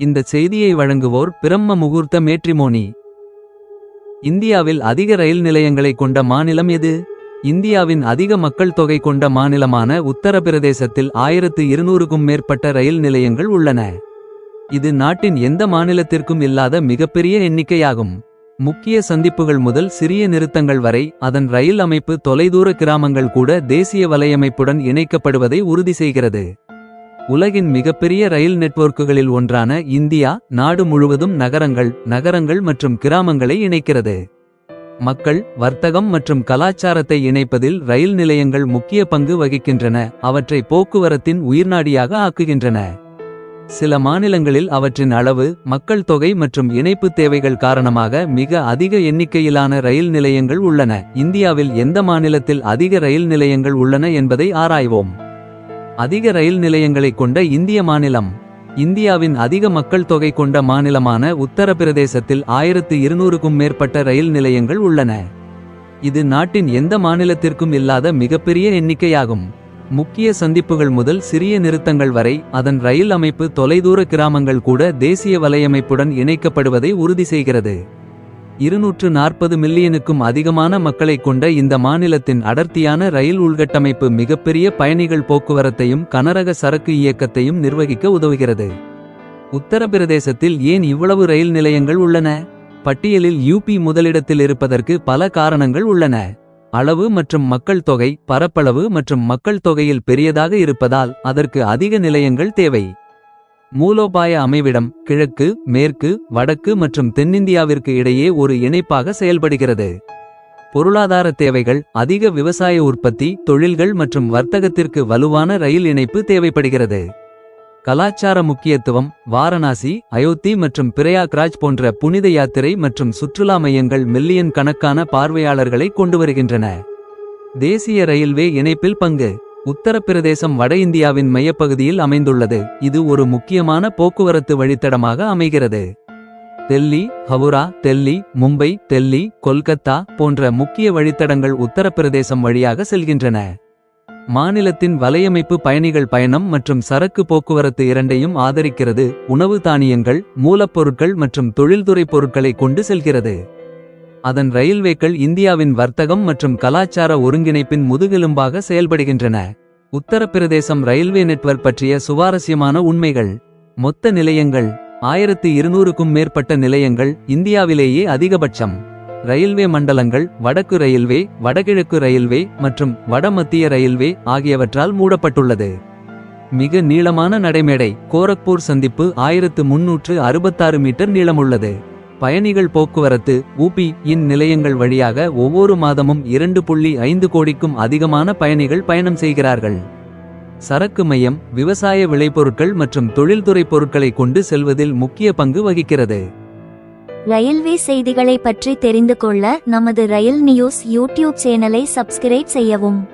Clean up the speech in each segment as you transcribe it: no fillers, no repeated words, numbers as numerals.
இந்த செய்தியை வழங்குவோர் பிரம்ம முகூர்த்த மேட்ரிமோனி. இந்தியாவில் அதிக ரயில் நிலையங்களை கொண்ட மாநிலம் எது? இந்தியாவின் அதிக மக்கள் தொகை கொண்ட மாநிலமான உத்தரப்பிரதேசத்தில் 1200க்கும் மேற்பட்ட ரயில் நிலையங்கள் உள்ளன. இது நாட்டின் எந்த மாநிலத்திற்கும் இல்லாத மிகப்பெரிய எண்ணிக்கையாகும். முக்கிய சந்திப்புகள் முதல் சிறிய நிறுத்தங்கள் வரை அதன் ரயில் அமைப்பு தொலைதூர கிராமங்கள் கூட தேசிய வலையமைப்புடன் இணைக்கப்படுவதை உறுதி செய்கிறது. உலகின் மிகப்பெரிய ரயில் நெட்வொர்க்குகளில் ஒன்றான இந்தியா நாடு முழுவதும் நகரங்கள் மற்றும் கிராமங்களை இணைக்கிறது. மக்கள், வர்த்தகம் மற்றும் கலாச்சாரத்தை இணைப்பதில் ரயில் நிலையங்கள் முக்கிய பங்கு வகிக்கின்றன. அவற்றை போக்குவரத்தின் உயிர்நாடியாக ஆக்குகின்றன. சில மாநிலங்களில் அவற்றின் அளவு, மக்கள் தொகை மற்றும் இணைப்பு தேவைகள் காரணமாக மிக அதிக எண்ணிக்கையிலான ரயில் நிலையங்கள் உள்ளன. இந்தியாவில் எந்த மாநிலத்தில் அதிக ரயில் நிலையங்கள் உள்ளன என்பதை ஆராய்வோம். அதிக ரயில் நிலையங்களைக் கொண்ட இந்திய மாநிலம். இந்தியாவின் அதிக மக்கள் தொகை கொண்ட மாநிலமான உத்தரப்பிரதேசத்தில் 1200க்கும் மேற்பட்ட ரயில் நிலையங்கள் உள்ளன. இது நாட்டின் எந்த மாநிலத்திற்கும் இல்லாத மிகப்பெரிய எண்ணிக்கையாகும். முக்கிய சந்திப்புகள் முதல் சிறிய நிறுத்தங்கள் வரை அதன் ரயில் அமைப்பு தொலைதூர கிராமங்கள் கூட தேசிய வலையமைப்புடன் இணைக்கப்படுவதை உறுதி செய்கிறது. 240 மில்லியனுக்கும் அதிகமான மக்களைக் கொண்ட இந்த மாநிலத்தின் அடர்த்தியான ரயில் உள்கட்டமைப்பு மிகப்பெரிய பயணிகள் போக்குவரத்தையும் கனரக சரக்கு இயக்கத்தையும் நிர்வகிக்க உதவுகிறது. உத்தரப்பிரதேசத்தில் ஏன் இவ்வளவு ரயில் நிலையங்கள் உள்ளன? பட்டியலில் யூபி முதலிடத்தில் இருப்பதற்கு பல காரணங்கள் உள்ளன. அளவு மற்றும் மக்கள் தொகை, பரப்பளவு மற்றும் மக்கள் தொகையில் பெரியதாக இருப்பதால் அதற்கு அதிக நிலையங்கள் தேவை. மூலோபாய அமைவிடம் கிழக்கு, மேற்கு, வடக்கு மற்றும் தென்னிந்தியாவிற்கு இடையே ஒரு இணைப்பாக செயல்படுகிறது. பொருளாதார தேவைகள், அதிக விவசாய உற்பத்தி, தொழில்கள் மற்றும் வர்த்தகத்திற்கு வலுவான ரயில் இணைப்பு தேவைப்படுகிறது. கலாச்சார முக்கியத்துவம், வாரணாசி, அயோத்தி மற்றும் பிரயாக்ராஜ் போன்ற புனித யாத்திரை மற்றும் சுற்றுலா மையங்கள் மில்லியன் கணக்கான பார்வையாளர்களை கொண்டுவருகின்றன. தேசிய ரயில்வே இணைப்பில் பங்கு. உத்தரப்பிரதேசம் வட இந்தியாவின் மையப்பகுதியில் அமைந்துள்ளது. இது ஒரு முக்கியமான போக்குவரத்து வழித்தடமாக அமைகிறது. டெல்லி, ஹவுரா, டெல்லி, மும்பை, டெல்லி, கொல்கத்தா போன்ற முக்கிய வழித்தடங்கள் உத்தரப்பிரதேசம் வழியாக செல்கின்றன. மாநிலத்தின் வலையமைப்பு பயணிகள் பயணம் மற்றும் சரக்கு போக்குவரத்து இரண்டையும் ஆதரிக்கிறது. உணவு, தானியங்கள், மூலப்பொருட்கள் மற்றும் தொழில்துறை பொருட்களை கொண்டு செல்கிறது. அதன் ரயில்வேக்கள் இந்தியாவின் வர்த்தகம் மற்றும் கலாச்சார ஒருங்கிணைப்பின் முதுகெலும்பாக செயல்படுகின்றன. உத்தரப்பிரதேசம் ரயில்வே நெட்வொர்க் பற்றிய சுவாரஸ்யமான உண்மைகள். மொத்த நிலையங்கள் 1200க்கும் மேற்பட்ட நிலையங்கள், இந்தியாவிலேயே அதிகபட்சம். ரயில்வே மண்டலங்கள் வடக்கு ரயில்வே, வடகிழக்கு ரயில்வே மற்றும் வடமத்திய ரயில்வே ஆகியவற்றால் மூடப்பட்டுள்ளது. மிக நீளமான நடைமேடை கோரக்பூர் சந்திப்பு 1366 மீட்டர் நீளமுள்ளது. பயணிகள் போக்குவரத்து ஊபி இன் நிலையங்கள் வழியாக ஒவ்வொரு மாதமும் 2.5 கோடிக்கும் அதிகமான பயணிகள் பயணம் செய்கிறார்கள். சரக்கு மையம் விவசாய விளைபொருட்கள் மற்றும் தொழில்துறை பொருட்களை கொண்டு செல்வதில் முக்கிய பங்கு வகிக்கிறது. ரயில்வே செய்திகளை பற்றி தெரிந்து கொள்ள நமது ரயில் நியூஸ் யூடியூப் சேனலை சப்ஸ்கிரைப் செய்யவும்.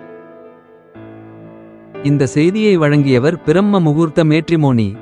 இந்த செய்தியை வழங்கியவர் பிரம்ம முகூர்த்த மேட்ரிமோனி.